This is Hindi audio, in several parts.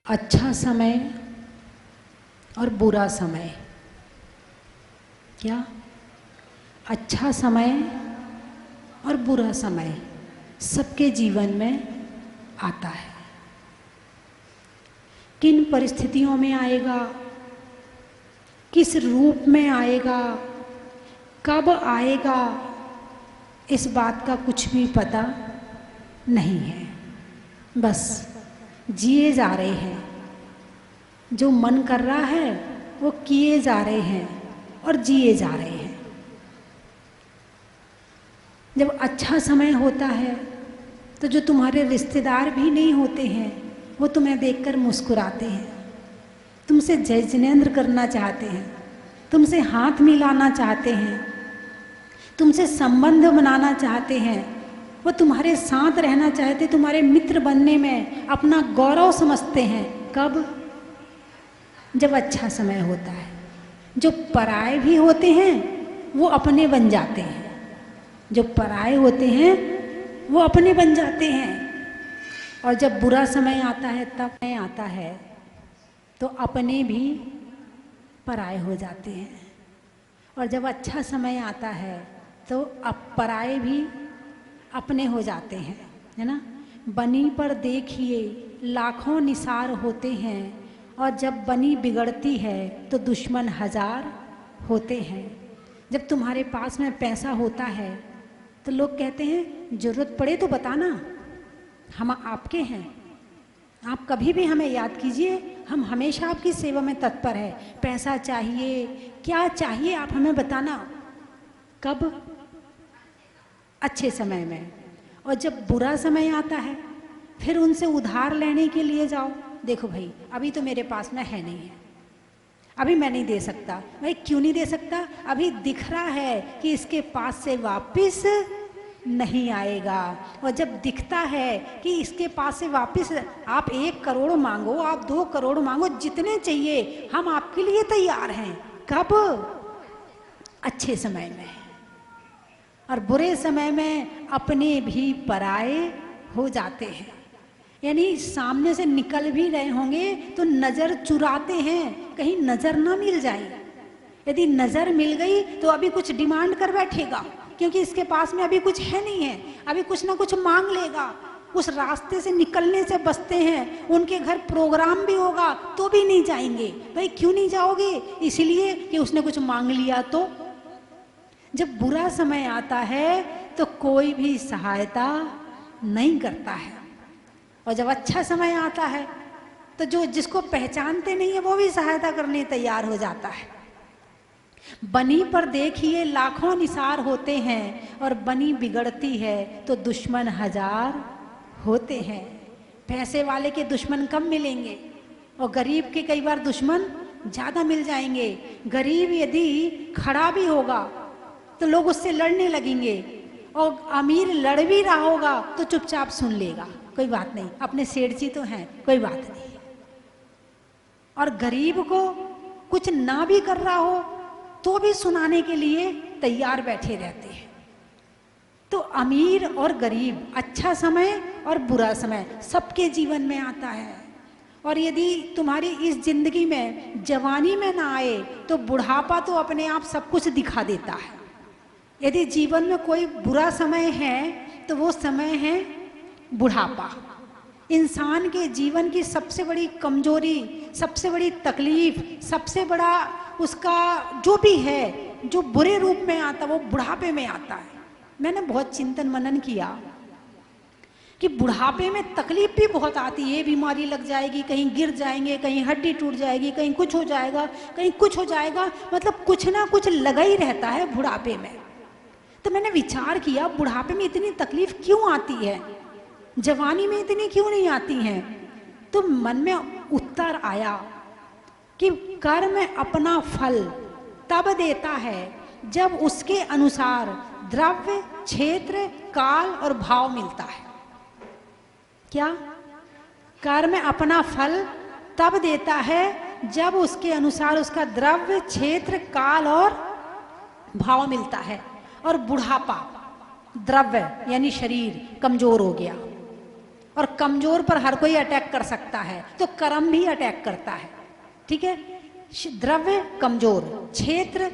अच्छा समय और बुरा समय, क्या अच्छा समय और बुरा समय सबके जीवन में आता है। किन परिस्थितियों में आएगा, किस रूप में आएगा, कब आएगा, इस बात का कुछ भी पता नहीं है। बस जिए जा रहे हैं, जो मन कर रहा है वो किए जा रहे हैं और जिए जा रहे हैं। जब अच्छा समय होता है तो जो तुम्हारे रिश्तेदार भी नहीं होते हैं वो तुम्हें देखकर मुस्कुराते हैं, तुमसे जय जिनेंद्र करना चाहते हैं, तुमसे हाथ मिलाना चाहते हैं, तुमसे संबंध बनाना चाहते हैं, वो तुम्हारे साथ रहना चाहते, तुम्हारे मित्र बनने में अपना गौरव समझते हैं। कब? जब अच्छा समय होता है। जो पराये भी होते हैं वो अपने बन जाते हैं, जो पराये होते हैं वो अपने बन जाते हैं। और जब बुरा समय आता है, तब आता है तो अपने भी पराये हो जाते हैं। और जब अच्छा समय आता है तो अब पराये भी अपने हो जाते हैं, है ना। बनी पर देखिए लाखों निसार होते हैं, और जब बनी बिगड़ती है तो दुश्मन हजार होते हैं। जब तुम्हारे पास में पैसा होता है तो लोग कहते हैं ज़रूरत पड़े तो बताना, हम आपके हैं, आप कभी भी हमें याद कीजिए, हम हमेशा आपकी सेवा में तत्पर है। पैसा चाहिए, क्या चाहिए आप हमें बताना। कब? अच्छे समय में। और जब बुरा समय आता है फिर उनसे उधार लेने के लिए जाओ, देखो भाई अभी तो मेरे पास में है नहीं है, अभी मैं नहीं दे सकता। भाई क्यों नहीं दे सकता? अभी दिख रहा है कि इसके पास से वापस नहीं आएगा। और जब दिखता है कि इसके पास से वापस, आप 1 करोड़ मांगो, आप 2 करोड़ मांगो, जितने चाहिए हम आपके लिए तैयार हैं। कब? अच्छे समय में। और बुरे समय में अपने भी पराये हो जाते हैं। यानी सामने से निकल भी रहे होंगे तो नज़र चुराते हैं, कहीं नज़र ना मिल जाए। यदि नज़र मिल गई तो अभी कुछ डिमांड कर बैठेगा, क्योंकि इसके पास में अभी कुछ है नहीं है, अभी कुछ ना कुछ मांग लेगा। उस रास्ते से निकलने से बचते हैं। उनके घर प्रोग्राम भी होगा तो भी नहीं जाएंगे। भाई क्यों नहीं जाओगे? इसलिए कि उसने कुछ मांग लिया तो। जब बुरा समय आता है तो कोई भी सहायता नहीं करता है, और जब अच्छा समय आता है तो जो जिसको पहचानते नहीं है वो भी सहायता करने तैयार हो जाता है। बनी पर देखिए लाखों निसार होते हैं, और बनी बिगड़ती है तो दुश्मन हजार होते हैं। पैसे वाले के दुश्मन कम मिलेंगे और गरीब के कई बार दुश्मन ज़्यादा मिल जाएंगे। गरीब यदि खड़ा भी होगा तो लोग उससे लड़ने लगेंगे, और अमीर लड़ भी रहा होगा तो चुपचाप सुन लेगा, कोई बात नहीं, अपने सेठ जी तो हैं, कोई बात नहीं। और गरीब को कुछ ना भी कर रहा हो तो भी सुनाने के लिए तैयार बैठे रहते हैं। तो अमीर और गरीब, अच्छा समय और बुरा समय सबके जीवन में आता है। और यदि तुम्हारी इस जिंदगी में जवानी में ना आए तो बुढ़ापा तो अपने आप सब कुछ दिखा देता है। यदि जीवन में कोई बुरा समय है तो वो समय है बुढ़ापा। इंसान के जीवन की सबसे बड़ी कमजोरी, सबसे बड़ी तकलीफ, सबसे बड़ा उसका जो भी है, जो बुरे रूप में आता वो बुढ़ापे में आता है। मैंने बहुत चिंतन मनन किया कि बुढ़ापे में तकलीफ भी बहुत आती है। बीमारी लग जाएगी, कहीं गिर जाएंगे, कहीं हड्डी टूट जाएगी, कहीं कुछ हो जाएगा, कहीं कुछ हो जाएगा, मतलब कुछ ना कुछ लगा ही रहता है बुढ़ापे में। तो मैंने विचार किया बुढ़ापे में इतनी तकलीफ क्यों आती है, जवानी में इतनी क्यों नहीं आती हैं। तो मन में उत्तर आया कि कर्म अपना फल तब देता है जब उसके अनुसार द्रव्य, क्षेत्र, काल और भाव मिलता है। क्या? कर्म अपना फल तब देता है जब उसके अनुसार उसका द्रव्य, क्षेत्र, काल और भाव मिलता है। और बुढ़ापा द्रव्य यानी शरीर कमजोर हो गया, और कमजोर पर हर कोई अटैक कर सकता है, तो कर्म भी अटैक करता है। ठीक है, द्रव्य कमजोर, क्षेत्र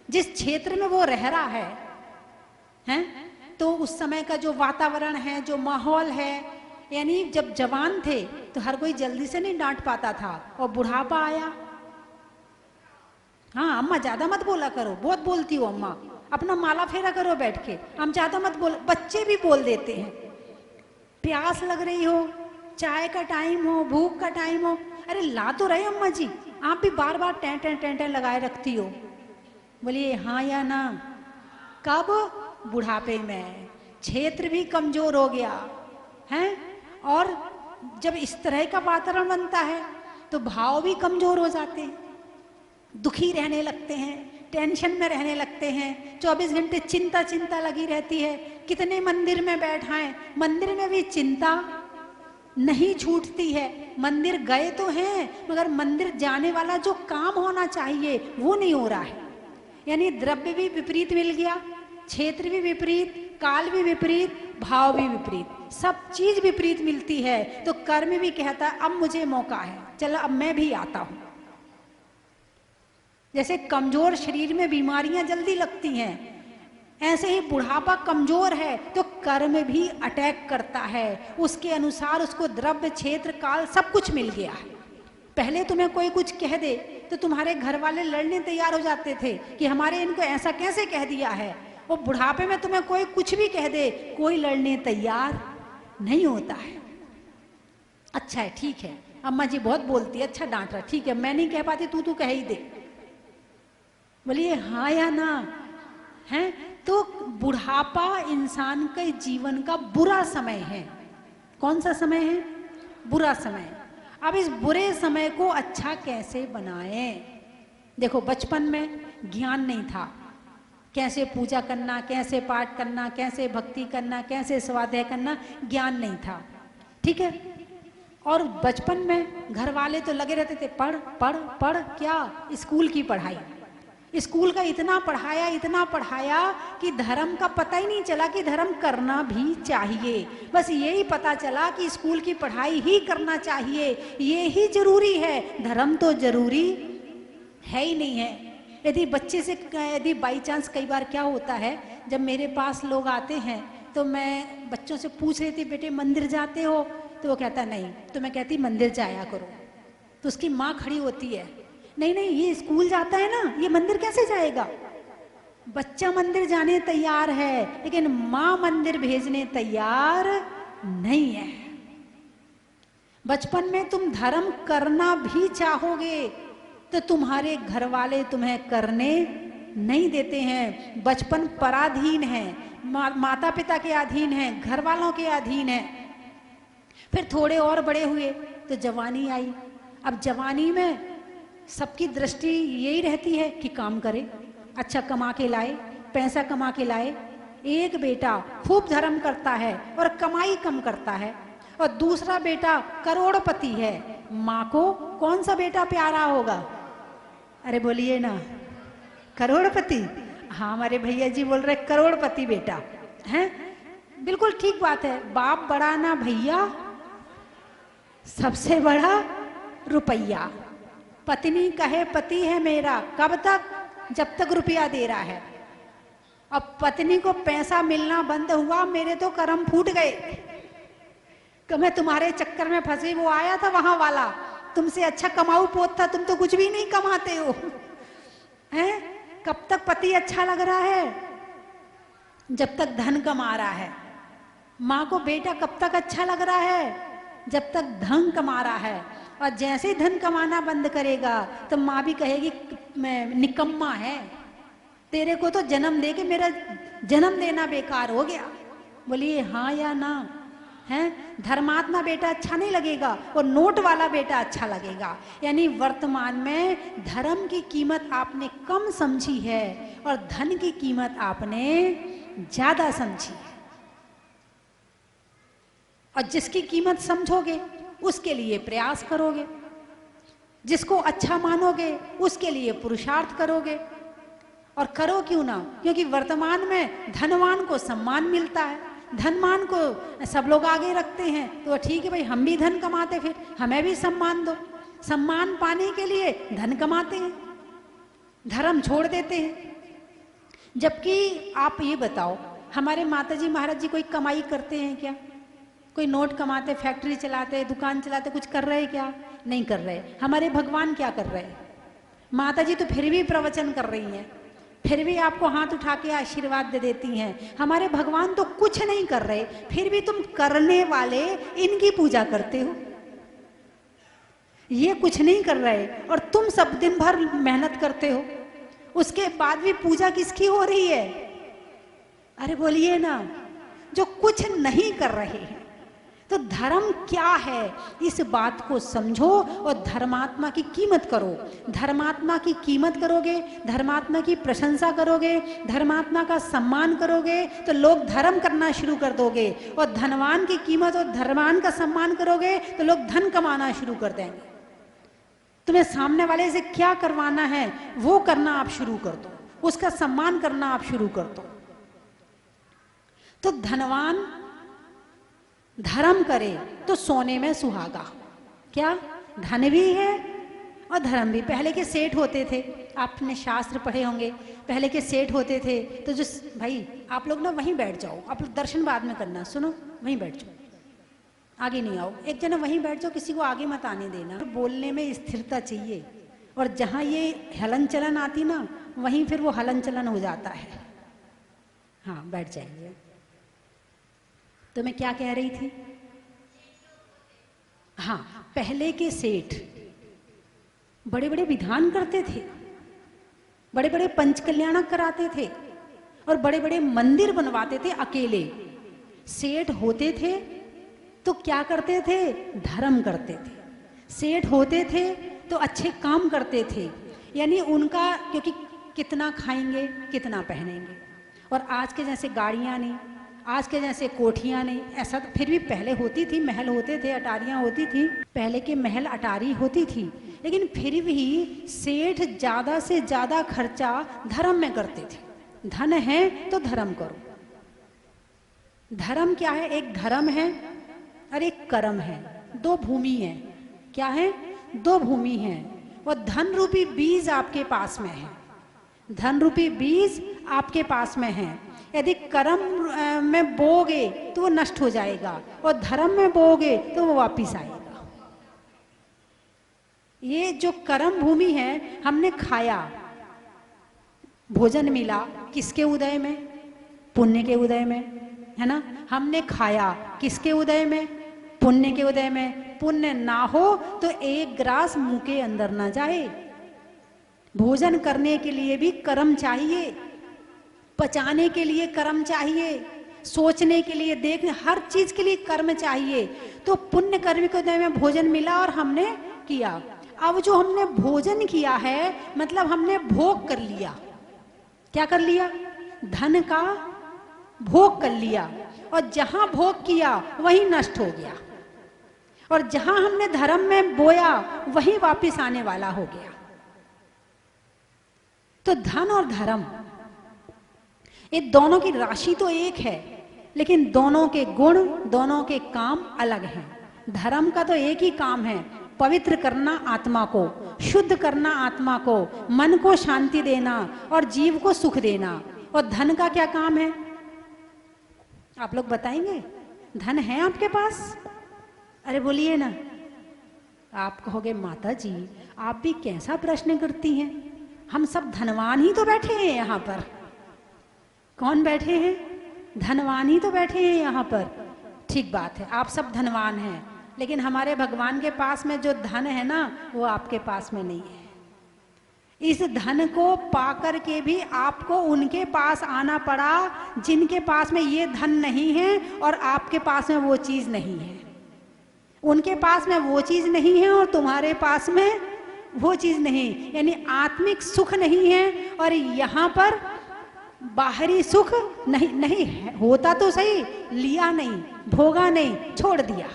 जिस क्षेत्र में वो रह रहा है हैं, तो उस समय का जो वातावरण है, जो माहौल है, यानी जब जवान थे तो हर कोई जल्दी से नहीं डांट पाता था, और बुढ़ापा आया। हाँ अम्मा ज्यादा मत बोला करो, बहुत बोलती हो अम्मा, अपना माला फेरा करो बैठ के, हम ज्यादा मत बोल, बच्चे भी बोल देते हैं। प्यास लग रही हो, चाय का टाइम हो, भूख का टाइम हो, अरे ला तो रहे अम्मा जी, आप भी बार बार टें टें टें टें लगाए रखती हो। बोलिए हाँ या ना। कब? बुढ़ापे में। क्षेत्र भी कमजोर हो गया है, और जब इस तरह का वातावरण बनता है तो भाव भी कमजोर हो जाते हैं, दुखी रहने लगते हैं, टेंशन में रहने लगते हैं, 24 घंटे चिंता चिंता लगी रहती है। कितने मंदिर में बैठा है, मंदिर में भी चिंता नहीं छूटती है। मंदिर गए तो हैं, मगर मंदिर जाने वाला जो काम होना चाहिए वो नहीं हो रहा है। यानी द्रव्य भी विपरीत मिल गया, क्षेत्र भी विपरीत, काल भी विपरीत, भाव भी विपरीत, सब चीज विपरीत मिलती है। तो कर्म भी कहता है अब मुझे मौका है, चलो अब मैं भी आता हूं। जैसे कमजोर शरीर में बीमारियां जल्दी लगती हैं, ऐसे ही बुढ़ापा कमजोर है तो कर्म भी अटैक करता है, उसके अनुसार उसको द्रव्य, क्षेत्र, काल सब कुछ मिल गया है। पहले तुम्हें कोई कुछ कह दे तो तुम्हारे घर वाले लड़ने तैयार हो जाते थे कि हमारे इनको ऐसा कैसे कह दिया है, और बुढ़ापे में तुम्हें कोई कुछ भी कह दे, कोई लड़ने तैयार नहीं होता है। अच्छा है, ठीक है, अम्मा जी बहुत बोलती है, अच्छा डांट रहा, ठीक है, मैं नहीं कह पाती, तू कह ही दे। बोलिए हाँ या ना है। तो बुढ़ापा इंसान के जीवन का बुरा समय है। कौन सा समय है? बुरा समय। अब इस बुरे समय को अच्छा कैसे बनाएं? देखो बचपन में ज्ञान नहीं था, कैसे पूजा करना, कैसे पाठ करना, कैसे भक्ति करना, कैसे स्वाध्याय करना, ज्ञान नहीं था। ठीक है, और बचपन में घर वाले तो लगे रहते थे पढ़ पढ़ पढ़, क्या स्कूल की पढ़ाई, स्कूल का इतना पढ़ाया कि धर्म का पता ही नहीं चला कि धर्म करना भी चाहिए। बस यही पता चला कि स्कूल की पढ़ाई ही करना चाहिए, ये ही जरूरी है, धर्म तो जरूरी है ही नहीं है। यदि बच्चे से यदि बाई चांस कई बार क्या होता है, जब मेरे पास लोग आते हैं तो मैं बच्चों से पूछ रही थी बेटे मंदिर जाते हो, तो वो कहता नहीं, तो मैं कहती मंदिर जाया करो, तो उसकी माँ खड़ी होती है, नहीं नहीं ये स्कूल जाता है ना, ये मंदिर कैसे जाएगा। बच्चा मंदिर जाने तैयार है लेकिन माँ मंदिर भेजने तैयार नहीं है। बचपन में तुम धर्म करना भी चाहोगे तो तुम्हारे घर वाले तुम्हें करने नहीं देते हैं। बचपन पराधीन है, माता पिता के अधीन है, घर वालों के अधीन है। फिर थोड़े और बड़े हुए तो जवानी आई। अब जवानी में सबकी दृष्टि यही रहती है कि काम करे, अच्छा कमा के लाए, पैसा कमा के लाए। एक बेटा खूब धर्म करता है और कमाई कम करता है, और दूसरा बेटा करोड़पति है। माँ को कौन सा बेटा प्यारा होगा? अरे बोलिए ना, करोड़पति। हाँ हमारे भैया जी बोल रहे करोड़पति बेटा है, बिल्कुल ठीक बात है। बाप बड़ा ना भैया, सबसे बड़ा रुपया। पत्नी कहे पति है मेरा, कब तक? जब तक रुपया दे रहा है। अब पत्नी को पैसा मिलना बंद हुआ, मेरे तो कर्म फूट गए कि मैं तुम्हारे चक्कर में फंसी। वो आया था वहां वाला, तुमसे अच्छा कमाऊ पोत था, तुम तो कुछ भी नहीं कमाते हो हैं। कब तक पति अच्छा लग रहा है? जब तक धन कमा रहा है। माँ को बेटा कब तक अच्छा लग रहा है? जब तक धन कमा रहा है। और जैसे ही धन कमाना बंद करेगा तो माँ भी कहेगी मैं निकम्मा है, तेरे को तो जन्म दे के मेरा जन्म देना बेकार हो गया। बोलिए हाँ या ना है। धर्मात्मा बेटा अच्छा नहीं लगेगा और नोट वाला बेटा अच्छा लगेगा। यानी वर्तमान में धर्म की कीमत आपने कम समझी है और धन की कीमत आपने ज्यादा समझी है। और जिसकी कीमत समझोगे उसके लिए प्रयास करोगे, जिसको अच्छा मानोगे उसके लिए पुरुषार्थ करोगे, और करो क्यों ना, क्योंकि वर्तमान में धनवान को सम्मान मिलता है, धनवान को सब लोग आगे रखते हैं, तो ठीक है भाई, हम भी धन कमाते, फिर हमें भी सम्मान दो। सम्मान पाने के लिए धन कमाते हैं, धर्म छोड़ देते हैं। जबकि आप ये बताओ, हमारे माताजी महाराज जी कोई कमाई करते हैं क्या? कोई नोट कमाते, फैक्ट्री चलाते, दुकान चलाते, कुछ कर रहे क्या? नहीं कर रहे। हमारे भगवान क्या कर रहे हैं? माता जी तो फिर भी प्रवचन कर रही हैं, फिर भी आपको हाथ उठा के आशीर्वाद दे देती हैं। हमारे भगवान तो कुछ नहीं कर रहे, फिर भी तुम करने वाले इनकी पूजा करते हो। ये कुछ नहीं कर रहे और तुम सब दिन भर मेहनत करते हो, उसके बाद भी पूजा किसकी हो रही है? अरे बोलिए ना, जो कुछ नहीं कर रहे हैं। तो धर्म क्या है, इस बात को समझो और धर्मात्मा की कीमत करो। धर्मात्मा की कीमत करोगे, धर्मात्मा की प्रशंसा करोगे, धर्मात्मा का सम्मान करोगे, तो लोग धर्म करना शुरू कर दोगे। और धनवान की कीमत और धर्मान का सम्मान करोगे तो लोग धन कमाना शुरू कर देंगे। तुम्हें सामने वाले से क्या करवाना है वो करना आप शुरू कर दो, उसका सम्मान करना आप शुरू कर दो। तो धनवान धर्म करे तो सोने में सुहागा। क्या? धन भी है और धर्म भी। पहले के सेठ होते थे, आपने शास्त्र पढ़े होंगे, पहले के सेठ होते थे तो जो भाई आप लोग ना वहीं बैठ जाओ, आप लोग दर्शन बाद में करना, सुनो वहीं बैठ जाओ, आगे नहीं आओ। एक जना वहीं बैठ जाओ, किसी को आगे मत आने देना। बोलने में स्थिरता चाहिए, और जहाँ ये हलन चलन आती ना, वहीं फिर वो हलन चलन हो जाता है। हाँ बैठ जाइए। तो मैं क्या कह रही थी? हाँ, पहले के सेठ बड़े बड़े विधान करते थे, बड़े बड़े पंचकल्याणक कराते थे और बड़े बड़े मंदिर बनवाते थे अकेले। सेठ होते थे तो क्या करते थे? धर्म करते थे। सेठ होते थे तो अच्छे काम करते थे, यानी उनका, क्योंकि कितना खाएंगे कितना पहनेंगे, और आज के जैसे गाड़ियाँ नहीं, आज के जैसे कोठियाँ नहीं। ऐसा तो फिर भी पहले होती थी, महल होते थे, अटारियाँ होती थी, पहले के महल अटारी होती थी, लेकिन फिर भी सेठ ज़्यादा से ज़्यादा खर्चा धर्म में करते थे। धन है तो धर्म करो। धर्म क्या है? एक धर्म है और एक कर्म है, दो भूमि है। क्या है? दो भूमि है। और धन रूपी बीज आपके पास में है, धन रूपी बीज आपके पास में है। यदि कर्म में बोगे तो वो नष्ट हो जाएगा, और धर्म में बोगे तो वो वापिस आएगा। ये जो कर्म भूमि है, हमने खाया, भोजन मिला, किसके उदय में? पुण्य के उदय में, है ना। हमने खाया किसके उदय में? पुण्य के उदय में। पुण्य ना हो तो एक ग्रास मुंह के अंदर ना जाए। भोजन करने के लिए भी कर्म चाहिए, पचाने के लिए कर्म चाहिए, सोचने के लिए, देखने, हर चीज के लिए कर्म चाहिए। तो पुण्य कर्म के उदय में भोजन मिला और हमने किया। अब जो हमने भोजन किया है, मतलब हमने भोग कर लिया। क्या कर लिया? धन का भोग कर लिया, और जहां भोग किया वहीं नष्ट हो गया, और जहां हमने धर्म में बोया वहीं वापिस आने वाला हो गया। तो धन और धर्म, ये दोनों की राशि तो एक है, लेकिन दोनों के गुण, दोनों के काम अलग हैं। धर्म का तो एक ही काम है, पवित्र करना आत्मा को, शुद्ध करना आत्मा को, मन को शांति देना और जीव को सुख देना। और धन का क्या काम है? आप लोग बताएंगे? धन है आपके पास? अरे बोलिए ना। आप कहोगे माता जी आप भी कैसा प्रश्न करती हैं, हम सब धनवान ही तो बैठे हैं यहाँ पर। कौन बैठे हैं? धनवान ही तो बैठे हैं यहाँ पर। ठीक बात है, आप सब धनवान हैं, लेकिन हमारे भगवान के पास में जो धन है ना, वो आपके पास में नहीं है। इस धन को पाकर के भी आपको उनके पास आना पड़ा जिनके पास में ये धन नहीं है और आपके पास में वो चीज नहीं है। उनके पास में वो चीज नहीं है और तुम्हारे पास में वो चीज नहीं, यानी आत्मिक सुख नहीं है। और यहाँ पर बाहरी सुख नहीं है, होता तो सही, लिया नहीं, भोगा नहीं, छोड़ दिया।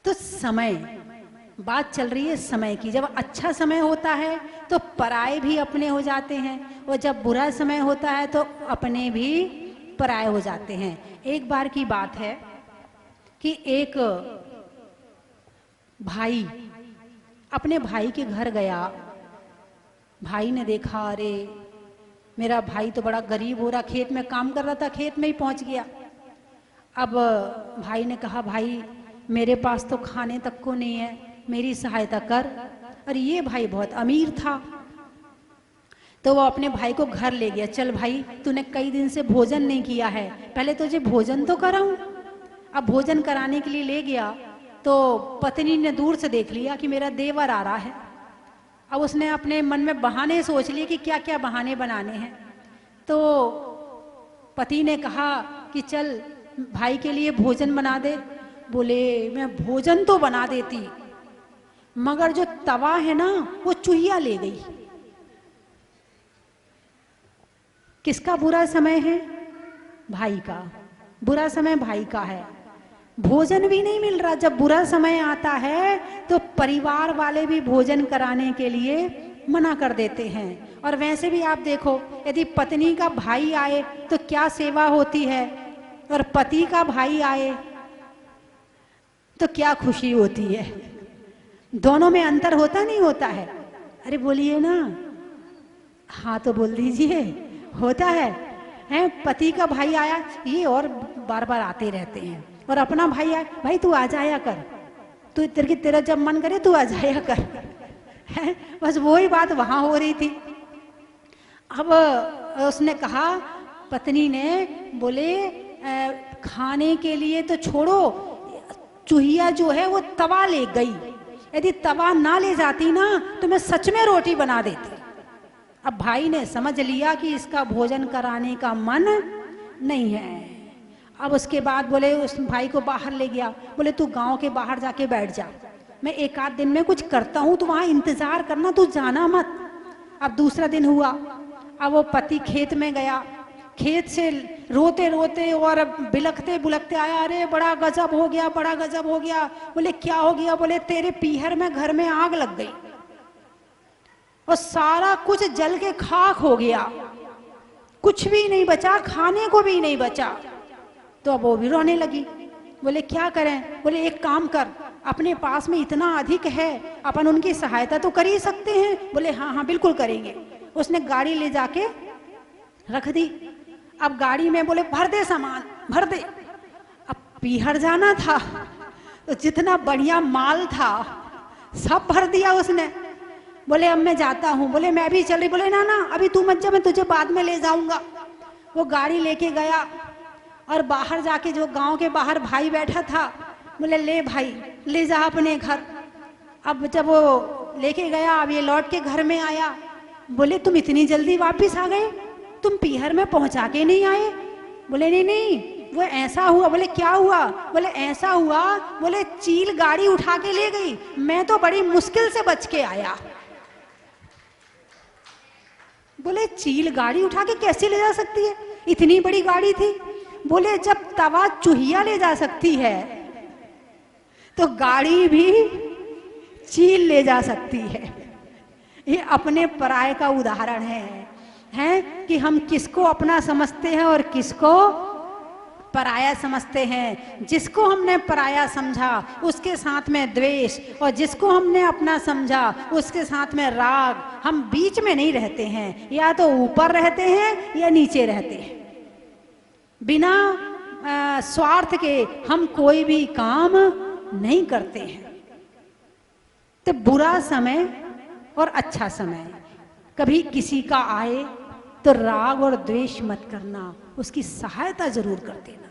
तो समय बात चल रही है समय की। जब अच्छा समय होता है तो पराये भी अपने हो जाते हैं, और जब बुरा समय होता है तो अपने भी पराये हो जाते हैं। एक बार की बात है कि एक भाई अपने भाई के घर गया। भाई ने देखा, अरे मेरा भाई तो बड़ा गरीब हो रहा, खेत में काम कर रहा था, खेत में ही पहुंच गया। अब भाई ने कहा, भाई मेरे पास तो खाने तक को नहीं है, मेरी सहायता कर। और ये भाई बहुत अमीर था, तो वो अपने भाई को घर ले गया। चल भाई, तूने कई दिन से भोजन नहीं किया है, पहले तुझे भोजन तो कराऊं। अब भोजन कराने के लिए ले गया तो पत्नी ने दूर से देख लिया कि मेरा देवर आ रहा है। अब उसने अपने मन में बहाने सोच लिए कि क्या क्या बहाने बनाने हैं। तो पति ने कहा कि चल भाई के लिए भोजन बना दे। बोले, मैं भोजन तो बना देती, मगर जो तवा है ना वो चूहिया ले गई। किसका बुरा समय है? भाई का। बुरा समय भाई का है। भोजन भी नहीं मिल रहा। जब बुरा समय आता है तो परिवार वाले भी भोजन कराने के लिए मना कर देते हैं। और वैसे भी आप देखो, यदि पत्नी का भाई आए तो क्या सेवा होती है, और पति का भाई आए तो क्या खुशी होती है। दोनों में अंतर होता नहीं होता है? अरे बोलिए ना, हाँ तो बोल दीजिए, होता है। हैं, पति का भाई आया, ये और बार बार आते रहते हैं। और अपना भाई आया, भाई तू आ जाया कर, तू तेरा जब मन करे तू आ जाया कर। है, बस वही बात वहां हो रही थी। अब उसने कहा, पत्नी ने, बोले खाने के लिए तो छोड़ो, चूहिया जो है वो तवा ले गई। यदि तवा ना ले जाती ना तो मैं सच में रोटी बना देती। अब भाई ने समझ लिया कि इसका भोजन कराने का मन नहीं है। अब उसके बाद बोले, उस भाई को बाहर ले गया। बोले, तू गांव के बाहर जाके बैठ जा, मैं एक आध दिन में कुछ करता हूं, तू वहां इंतजार करना, तू जाना मत। अब दूसरा दिन हुआ। अब वो पति खेत में गया, खेत से रोते रोते और बिलखते बुलकते आया। अरे बड़ा गजब हो गया, बड़ा गजब हो गया। बोले, क्या हो गया? बोले, तेरे पीहर में घर में आग लग गई और सारा कुछ जल के खाक हो गया, कुछ भी नहीं बचा, खाने को भी नहीं बचा। तो अब वो भी रोने लगी। बोले, क्या करें? बोले, एक काम कर, अपने पास में इतना अधिक है, अपन उनकी सहायता तो कर ही सकते हैं। बोले, हाँ हाँ बिल्कुल करेंगे। उसने गाड़ी ले जाके रख दी। अब गाड़ी में बोले, भर दे सामान, भर दे। अब पीहर जाना था तो जितना बढ़िया माल था सब भर दिया उसने। बोले, अब मैं जाता हूँ। बोले, मैं भी चल रही। बोले, ना ना अभी तू मत जा, मैं तुझे बाद में ले जाऊंगा। वो गाड़ी लेके गया और बाहर जाके, जो गांव के बाहर भाई बैठा था, बोले, ले भाई ले जा अपने घर। अब जब वो लेके गया, अब ये लौट के घर में आया। बोले, तुम इतनी जल्दी वापस आ गए, तुम पीहर में पहुंचा के नहीं आए? बोले, नहीं नहीं वो ऐसा हुआ। बोले, क्या हुआ? बोले, ऐसा हुआ, बोले चील गाड़ी उठा के ले गई, मैं तो बड़ी मुश्किल से बच के आया। बोले, चील गाड़ी उठा के कैसे ले जा सकती है? इतनी बड़ी गाड़ी थी। बोले, जब तवा चूहिया ले जा सकती है तो गाड़ी भी चील ले जा सकती है। ये अपने पराये का उदाहरण है कि हम किसको अपना समझते हैं और किसको पराया समझते हैं। जिसको हमने पराया समझा उसके साथ में द्वेष, और जिसको हमने अपना समझा उसके साथ में राग। हम बीच में नहीं रहते हैं, या तो ऊपर रहते हैं या नीचे रहते हैं। बिना स्वार्थ के हम कोई भी काम नहीं करते हैं। तो बुरा समय और अच्छा समय, कभी किसी का आए तो राग और द्वेष मत करना, उसकी सहायता जरूर कर देना।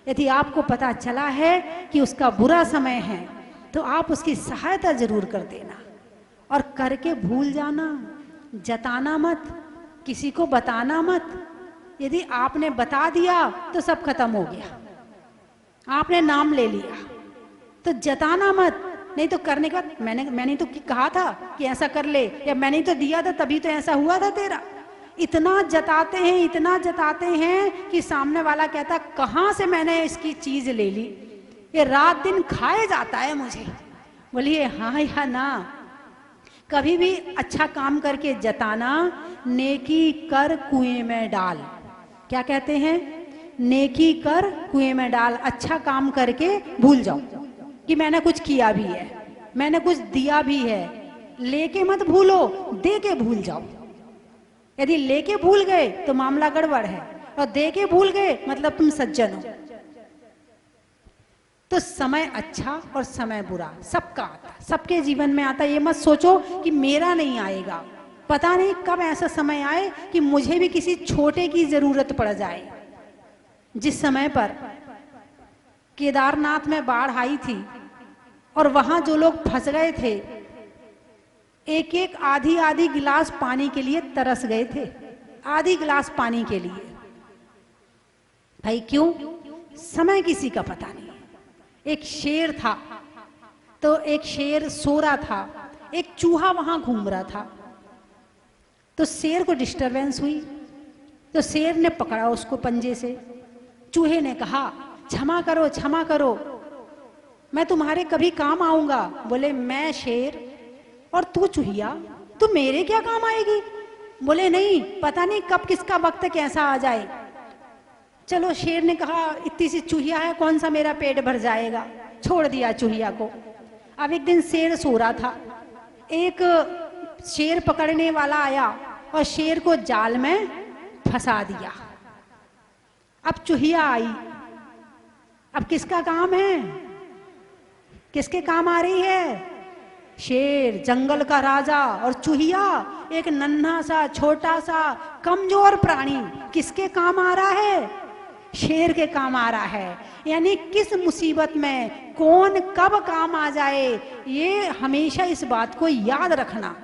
यदि आपको पता चला है कि उसका बुरा समय है तो आप उसकी सहायता जरूर कर देना, और करके भूल जाना, जताना मत, किसी को बताना मत। यदि आपने बता दिया तो सब खत्म हो गया, आपने नाम ले लिया, तो जताना मत। नहीं तो करने का, मैंने तो कहा था कि ऐसा कर ले, या मैंने तो दिया था तभी तो ऐसा हुआ था तेरा। इतना जताते हैं, इतना जताते हैं कि सामने वाला कहता, कहाँ से मैंने इसकी चीज ले ली, ये रात दिन खाए जाता है मुझे। बोलिए हाँ या ना। कभी भी अच्छा काम करके जताना, नेकी कर कुएं में डाल। क्या कहते हैं? नेकी कर कुएं में डाल। अच्छा काम करके भूल जाओ कि मैंने कुछ किया भी है, मैंने कुछ दिया भी है। लेके मत भूलो, दे के भूल जाओ। यदि लेके भूल गए तो मामला गड़बड़ है, और दे के भूल गए मतलब तुम सज्जन हो। तो समय अच्छा और समय बुरा सबका आता है, सबके जीवन में आता है। ये मत सोचो कि मेरा नहीं आएगा। पता नहीं कब ऐसा समय आए कि मुझे भी किसी छोटे की जरूरत पड़ जाए। जिस समय पर केदारनाथ में बाढ़ आई थी और वहां जो लोग फंस गए थे, एक एक आधी आधी गिलास पानी के लिए तरस गए थे, आधी गिलास पानी के लिए। भाई क्यों? समय किसी का पता नहीं। एक शेर था, तो एक शेर सो रहा था, एक चूहा वहां घूम रहा था, तो शेर को डिस्टरबेंस हुई, तो शेर ने पकड़ा उसको पंजे से। चूहे ने कहा क्षमा करो क्षमा करो, मैं तुम्हारे कभी काम आऊंगा। बोले मैं शेर और तू चूहिया, तू मेरे क्या काम आएगी? बोले नहीं, पता नहीं कब किसका वक्त कैसा आ जाए। चलो शेर ने कहा इतनी सी चूहिया है, कौन सा मेरा पेट भर जाएगा, छोड़ दिया चूहिया को। अब एक दिन शेर सो रहा था, एक शेर पकड़ने वाला आया और शेर को जाल में फंसा दिया। अब चूहिया आई, अब किसका काम है? किसके काम आ रही है? शेर जंगल का राजा और चूहिया एक नन्हा सा छोटा सा कमजोर प्राणी, किसके काम आ रहा है? शेर के काम आ रहा है। यानी किस मुसीबत में कौन कब काम आ जाए, ये हमेशा इस बात को याद रखना।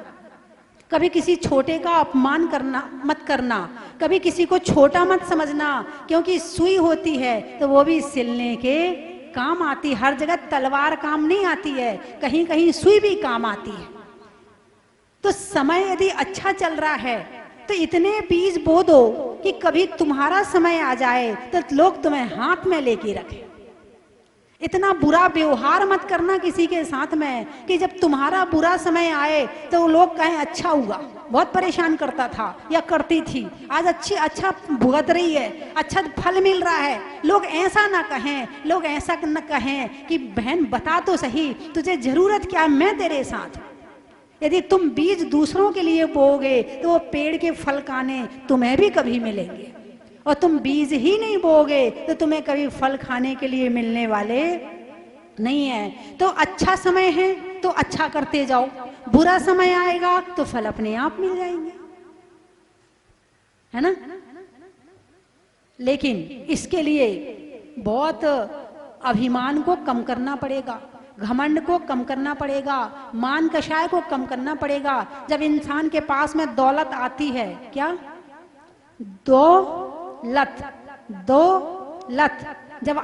कभी किसी छोटे का अपमान करना मत करना, कभी किसी को छोटा मत समझना, क्योंकि सुई होती है तो वो भी सिलने के काम आती। हर जगह तलवार काम नहीं आती है, कहीं कहीं सुई भी काम आती है। तो समय यदि अच्छा चल रहा है तो इतने बीज बो दो कि कभी तुम्हारा समय आ जाए तो लोग तुम्हें हाथ में लेके रखें। इतना बुरा व्यवहार मत करना किसी के साथ में कि जब तुम्हारा बुरा समय आए तो लोग कहें अच्छा हुआ, बहुत परेशान करता था या करती थी, आज अच्छा भुगत रही है, अच्छा फल मिल रहा है। लोग ऐसा ना कहें, लोग ऐसा न कहें कि बहन बता तो सही तुझे जरूरत क्या है, मैं तेरे साथ। यदि तुम बीज दूसरों के लिए बोओगे तो वो पेड़ के फल खाने तुम्हें भी कभी मिलेंगे, और तुम बीज ही नहीं बोओगे तो तुम्हें कभी फल खाने के लिए मिलने वाले नहीं है। तो अच्छा समय है तो अच्छा करते जाओ, बुरा समय आएगा तो फल अपने आप मिल जाएंगे, है ना। लेकिन इसके लिए बहुत अभिमान को कम करना पड़ेगा, घमंड को कम करना पड़ेगा, मान कषाय को कम करना पड़ेगा। जब इंसान के पास में दौलत आती है, क्या दो लत जब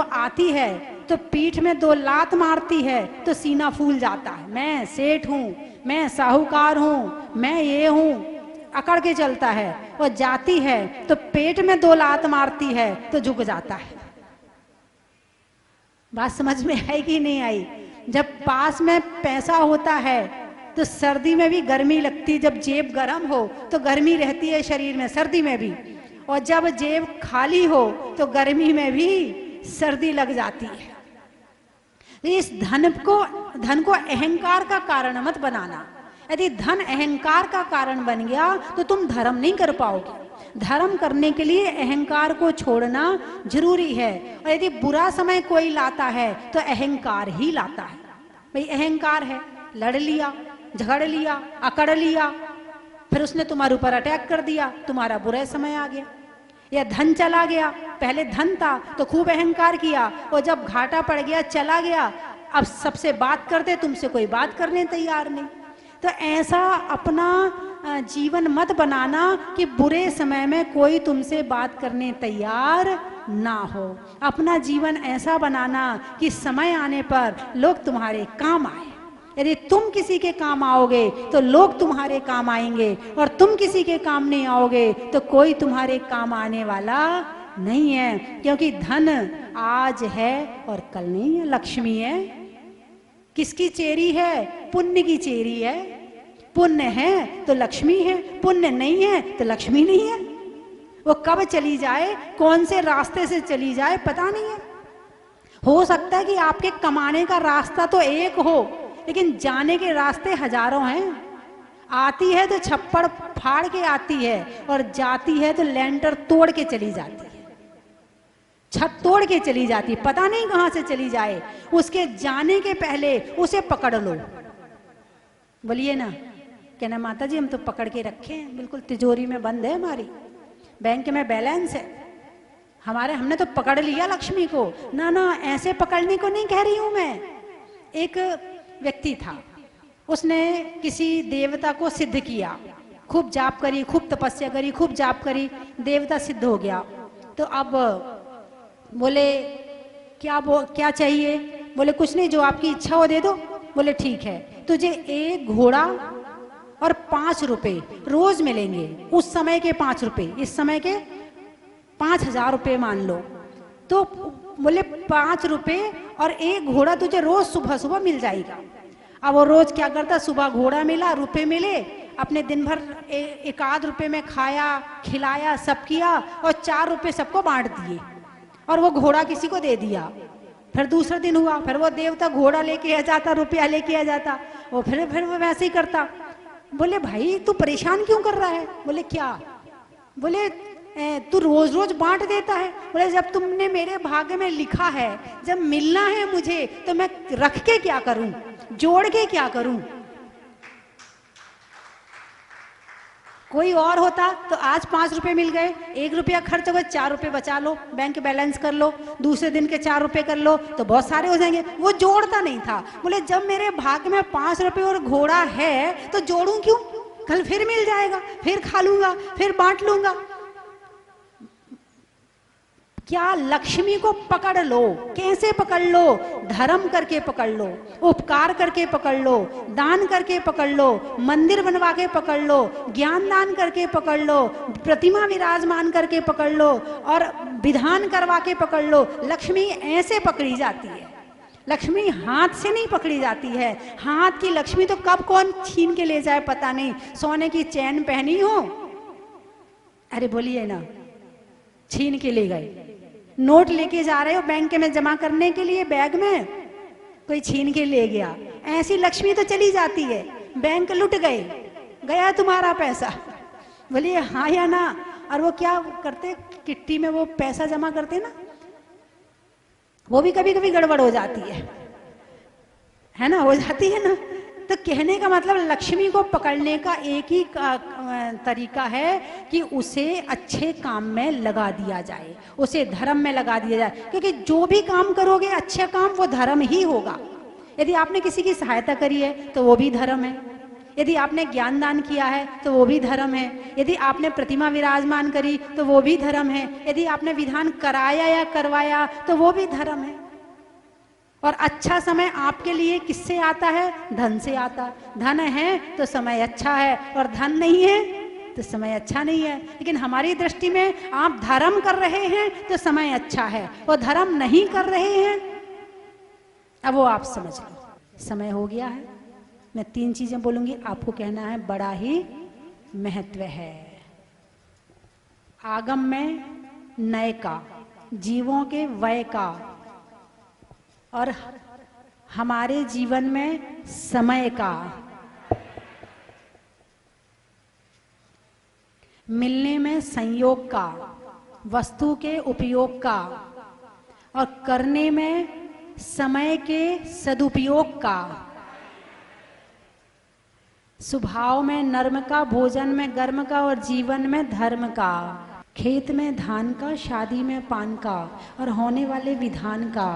आती है तो पीठ में दो लात मारती है तो सीना फूल जाता है। मैं सेठ हूं, मैं साहूकार हूं, मैं ये हूं, अकड़ के चलता है। और जाती है तो पेट में दो लात मारती है तो झुक जाता है। बात समझ में आई कि नहीं आई? जब पास में पैसा होता है तो सर्दी में भी गर्मी लगती, जब जेब गर्म हो तो गर्मी रहती है शरीर में, सर्दी में भी, और जब जेब खाली हो तो गर्मी में भी सर्दी लग जाती है। इस धन को अहंकार का कारण मत बनाना। यदि धन अहंकार का कारण बन गया तो तुम धर्म नहीं कर पाओगे। धर्म करने के लिए अहंकार को छोड़ना जरूरी है। और यदि बुरा समय कोई लाता है तो अहंकार ही लाता है। भाई अहंकार है, लड़ लिया, झगड़ लिया, अकड़ लिया, फिर उसने तुम्हारे ऊपर अटैक कर दिया, तुम्हारा बुरा समय आ गया। या धन चला गया, पहले धन था तो खूब अहंकार किया, और जब घाटा पड़ गया, चला गया, अब सबसे बात करते, तुमसे कोई बात करने तैयार नहीं। तो ऐसा अपना जीवन मत बनाना कि बुरे समय में कोई तुमसे बात करने तैयार ना हो। अपना जीवन ऐसा बनाना कि समय आने पर लोग तुम्हारे काम आए। यदि तुम किसी के काम आओगे तो लोग तुम्हारे काम आएंगे, और तुम किसी के काम नहीं आओगे तो कोई तुम्हारे काम आने वाला नहीं है। क्योंकि धन आज है और कल नहीं है, लक्ष्मी है किसकी चेरी है? पुण्य की चेरी है। पुण्य है तो लक्ष्मी है, पुण्य नहीं है तो लक्ष्मी नहीं है। वो कब चली जाए, कौन से रास्ते से चली जाए पता नहीं है। हो सकता है कि आपके कमाने का रास्ता तो एक हो, लेकिन जाने के रास्ते हजारों हैं। आती है तो छप्पड़ फाड़ के आती है, और जाती है तो लेंटर तोड़ के चली जाती है, छत तोड़ के चली जाती, पता नहीं कहां से चली जाए। उसके जाने के पहले उसे पकड़ लो। बोलिए ना, कहना माता जी हम तो पकड़ के रखे हैं, बिल्कुल तिजोरी में बंद है, हमारी बैंक में बैलेंस है, हमने तो पकड़ लिया लक्ष्मी को। ना ना, ऐसे पकड़ने को नहीं कह रही हूं मैं। एक व्यक्ति था, उसने किसी देवता को सिद्ध किया, खूब जाप करी, खूब तपस्या करी, खूब जाप करी, देवता सिद्ध हो गया। तो अब बोले क्या चाहिए? बोले कुछ नहीं, जो आपकी इच्छा हो दे दो। बोले ठीक है, तुझे एक घोड़ा और 5 रुपए रोज मिलेंगे। उस समय के 5 रुपए, इस समय के 5,000 रुपये मान लो। तो बोले 5 रुपए और एक घोड़ा तुझे रोज सुबह सुबह मिल जाएगा। अब वो रोज क्या करता, सुबह घोड़ा मिला, रुपए मिले, अपने दिन भर 1 रुपए में खाया, खिलाया, सब किया, और 4 रुपए सबको बांट दिए, और वो घोड़ा किसी को दे दिया। फिर दूसरा दिन हुआ, फिर वो देवता घोड़ा लेके आ जाता, रुपया लेके आ जाता, वो फिर वो वैसे ही करता। बोले भाई तू परेशान क्यों कर रहा है? बोले क्या? बोले तू रोज रोज बांट देता है। बोले जब तुमने मेरे भाग्य में लिखा है, जब मिलना है मुझे, तो मैं रख के क्या करूं, जोड़ के क्या करूं? कोई और होता तो आज 5 रुपए मिल गए, 1 रुपया खर्च हो गए, 4 रुपए बचा लो, बैंक बैलेंस कर लो, दूसरे दिन के 4 रुपए कर लो, तो बहुत सारे हो जाएंगे। वो जोड़ता नहीं था। बोले जब मेरे भाग्य में 5 रुपए और घोड़ा है तो जोड़ूं क्यों, कल फिर मिल जाएगा, फिर खा लूंगा, फिर बांट लूंगा। क्या लक्ष्मी को पकड़ लो। कैसे पकड़ लो? धर्म करके पकड़ लो, उपकार करके पकड़ लो, दान करके पकड़ लो, मंदिर बनवा के पकड़ लो, ज्ञान दान करके पकड़ लो, प्रतिमा विराजमान करके पकड़ लो, और विधान करवा के पकड़ लो। लक्ष्मी ऐसे पकड़ी जाती है। लक्ष्मी हाथ से नहीं पकड़ी जाती है। हाथ की लक्ष्मी तो कब कौन छीन के ले जाए पता नहीं। सोने की चैन पहनी हो, अरे बोलिए ना, छीन के ले गए। नोट लेके जा रहे हो बैंक में जमा करने के लिए, बैग में कोई छीन के ले गया। ऐसी लक्ष्मी तो चली जाती है। बैंक लुट गए, गया तुम्हारा पैसा। बोलिए हाँ या ना। और वो क्या करते, किट्टी में वो पैसा जमा करते ना, वो भी कभी कभी गड़बड़ हो जाती है ना, हो जाती है ना। तो कहने का मतलब लक्ष्मी को पकड़ने का एक ही तरीका है कि उसे अच्छे काम में लगा दिया जाए, उसे धर्म में लगा दिया जाए। क्योंकि जो भी काम करोगे अच्छा काम, वो धर्म ही होगा। यदि आपने किसी की सहायता करी है तो वो भी धर्म है, यदि आपने ज्ञान दान किया है तो वो भी धर्म है, यदि आपने प्रतिमा विराजमान करी तो वो भी धर्म है, यदि आपने विधान कराया या करवाया तो वो भी धर्म है। और अच्छा समय आपके लिए किससे आता है? धन से आता। धन है तो समय अच्छा है, और धन नहीं है तो समय अच्छा नहीं है। लेकिन हमारी दृष्टि में आप धर्म कर रहे हैं तो समय अच्छा है, और धर्म नहीं कर रहे हैं, अब वो आप समझ लो। समय हो गया है। मैं 3 चीजें बोलूंगी, आपको कहना है बड़ा ही महत्व है। आगम में नय का, जीवों के वय का, और हमारे जीवन में समय का। मिलने में संयोग का, वस्तु के उपयोग का, और करने में समय के सदुपयोग का। स्वभाव में नर्म का, भोजन में गर्म का, और जीवन में धर्म का। खेत में धान का, शादी में पान का, और होने वाले विधान का।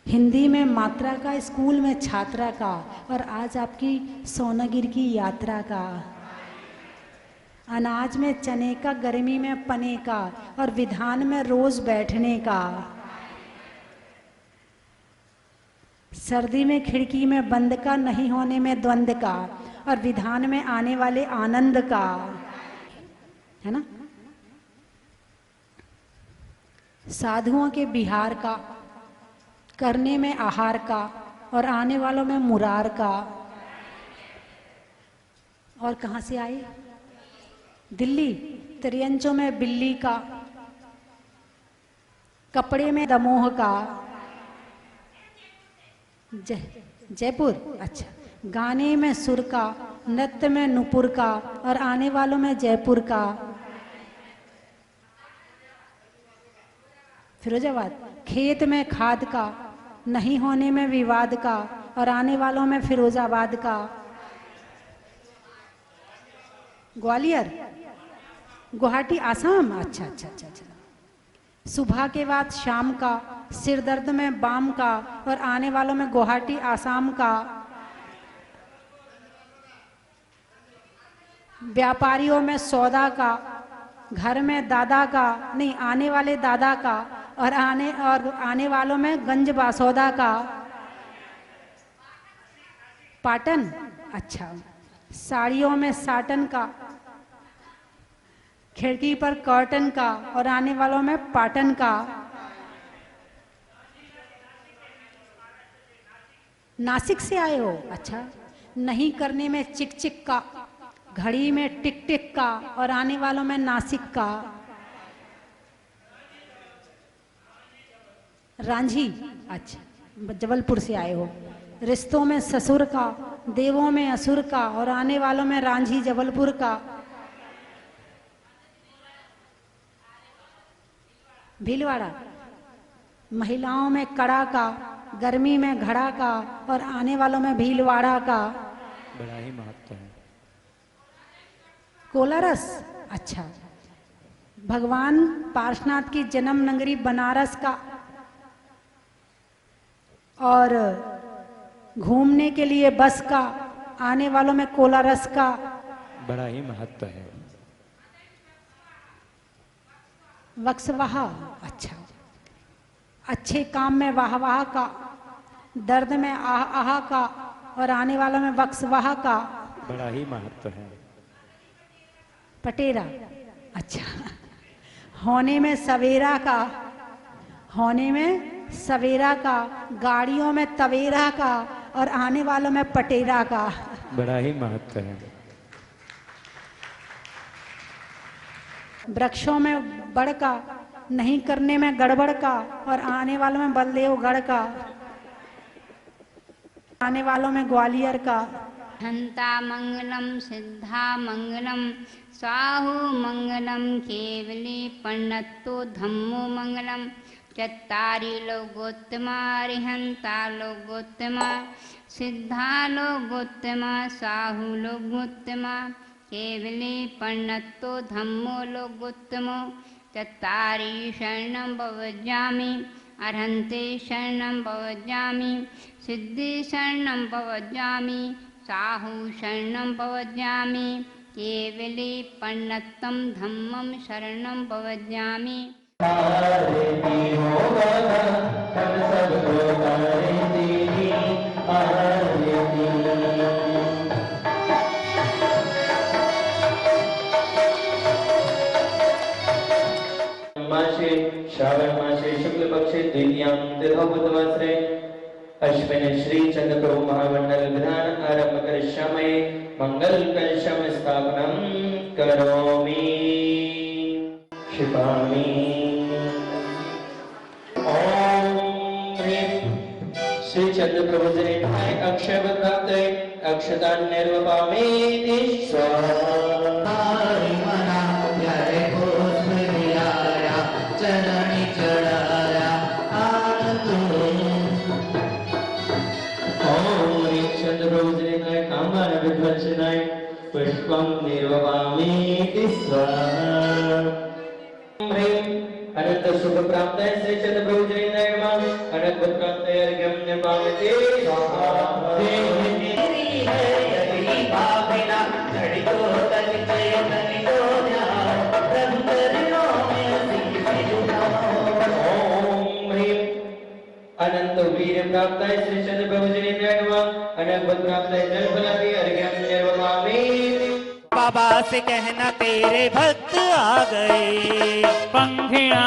हिंदी में मात्रा का, स्कूल में छात्रा का, और आज आपकी सोनागिर की यात्रा का। अनाज में चने का, गर्मी में पने का, और विधान में रोज बैठने का। सर्दी में खिड़की में बंद का, नहीं होने में द्वंद का, और विधान में आने वाले आनंद का, है ना। साधुओं के बिहार का, करने में आहार का और आने वालों में मुरार का। और कहाँ से आए? दिल्ली। त्रियंचों में बिल्ली का, कपड़े में दमोह का। जयपुर। अच्छा। गाने में सुर का, नृत्य में नुपुर का और आने वालों में जयपुर का। फिरोजाबाद। खेत में खाद का, नहीं होने में विवाद का और आने वालों में फिरोजाबाद का। ग्वालियर। गुवाहाटी आसाम। अच्छा अच्छा अच्छा अच्छा। सुबह के बाद शाम का, सिर दर्द में बाम का और आने वालों में गुवाहाटी आसाम का। व्यापारियों में सौदा का, घर में दादा का, नहीं आने वाले दादा का और आने वालों में गंज बासौदा का। पाटन। अच्छा। साड़ियों में साटन का, खिड़की पर कर्टन का और आने वालों में पाटन का। नासिक से आए हो? अच्छा। नहीं करने में चिक चिक का, घड़ी में टिक टिक का और आने वालों में नासिक का। रांझी। अच्छा। जबलपुर से आए हो। रिश्तों में ससुर का, देवों में असुर का और आने वालों में रांझी जबलपुर का। भीलवाड़ा। महिलाओं में कड़ा का, गर्मी में घड़ा का और आने वालों में भीलवाड़ा का। बड़ा ही महत्व है। कोलारस। अच्छा। भगवान पार्शनाथ की जन्म नगरी बनारस का और घूमने के लिए बस का, आने वालों में कोलारस का। बड़ा ही महत्व है। वक्सवाहा। अच्छा। अच्छे काम में वाह वाह का, दर्द में आह आह का और आने वालों में वक्सवाहा का। बड़ा ही महत्व है। पटेरा। अच्छा। होने में सवेरा का, होने में सवेरा का, गाड़ियों में तवेरा का और आने वालों में पटेरा का। बड़ा ही महत्व है। वृक्षों में बड़ का, नहीं करने में गड़बड़ का और आने वालों में बलदेवगढ़ का। आने वालों में ग्वालियर का। हंता मंगलम सिद्धा मंगलम स्वाहु मंगलम केवली पन्नतो धम्मो मंगलम चत्तारि लोकोत्तमा रिहंता लोकोत्तमा सिद्धा लोकोत्तमा स्वाहु लोकोत्तमा केवली पन्नतो धम्मो लोकोत्तमो चत्तारि शरणं भवजामि अर्हन्ते शरणं भवजामि सिद्धि शरणं भवजामि साहु शरणं भवजामि केवली पन्नतं धम्मं शरणं भवजामि। श्रावण मासे शुक्ल पक्षे द्वितीयां तिथौ बुधवासरे अश्विन श्री चंद्र प्रभु महामंडल विधान आरंभ करिष्यामि। मंगल कलशम स्थापनम करोमि क्षिपामि। ओम ह्रीं श्री चंद्र प्रभु जनिताय अक्षय प्राप्तये अक्षतान् निर्वपामि स्वाहा। चरणी चढ़ाया ओम चंद्र प्रभु जनिताय कामन विध्वंसनाय पुष्पं निर्वपामि स्वाहा। अनंत शुभ प्राप्तये श्री चंद्र प्रभु जनिताय नमः। अनंत प्राप्तये अर्घ्यं निर्वापयामि स्वाहा। तेरी है यही भावना घड़ी तो तनिते तनितो ध्यान प्रभु चरणों में अनंत वीर प्राप्तये श्री चंद्र प्रभु जनिताय नमः। अनंत प्राप्तये जल फलादि अर्घ्यं निर्वपामि। बाबा से कहना तेरे भक्त आ गए। पंखिड़ा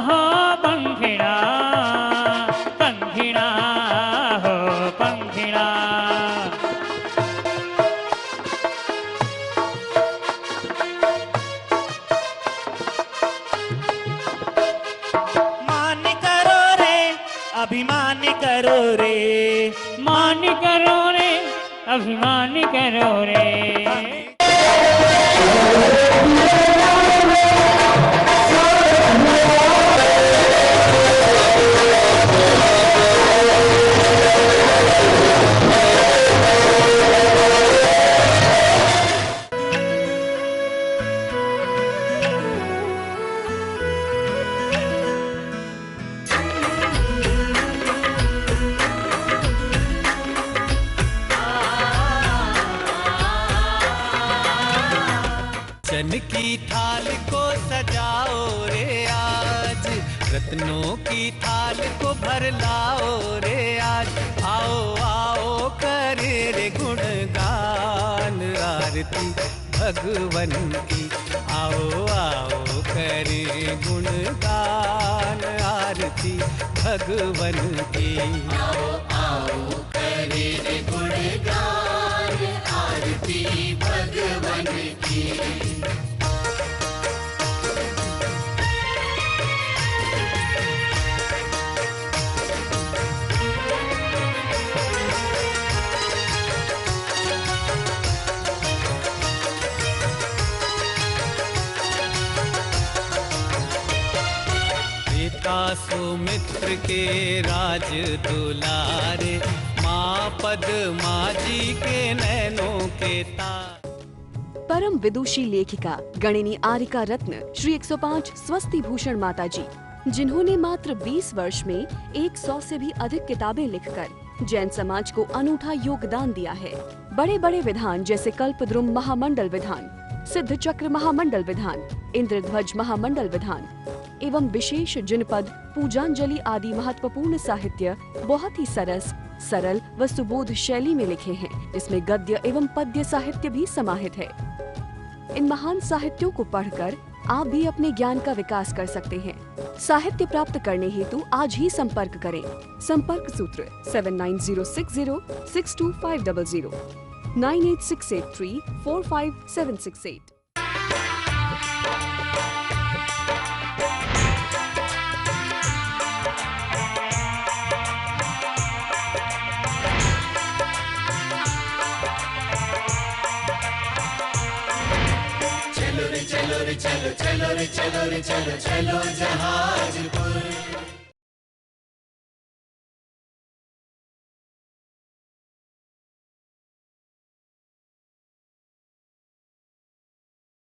हो पंखिड़ा करो रे, अभिमान करो रे। चन की थाल को सजाओ रे आज, रत्नों की थाल को भर लाओ रे आज। आओ आओ करे रे गुणगान आरती भगवन की। आओ आओ करे गुणगान आरती भगवन की। आओ आओ करे रे गुणगान आरती भगवन की। सुमित्र के राज दुलारे, माँ पद्मा जी के नैनों के तार। परम विदुषी लेखिका गणिनी आरिका रत्न श्री 105 स्वस्ति भूषण माता जी, जिन्होंने मात्र 20 वर्ष में 100 से भी अधिक किताबें लिखकर जैन समाज को अनूठा योगदान दिया है। बड़े बड़े विधान जैसे कल्पद्रुम महामंडल विधान, सिद्ध चक्र महामंडल विधान, इंद्रध्वज महामंडल विधान एवं विशेष जिनपद, पूजांजलि आदि महत्वपूर्ण साहित्य बहुत ही सरल व सुबोध शैली में लिखे हैं, जिसमें गद्य एवं पद्य साहित्य भी समाहित है। इन महान साहित्यों को पढ़कर आप भी अपने ज्ञान का विकास कर सकते हैं। साहित्य प्राप्त करने हेतु आज ही संपर्क करें। संपर्क सूत्र 7906062500 9868345768। चलो रे चलो रे चलो, चलो रे चलो रे चलो, चलो जहाज।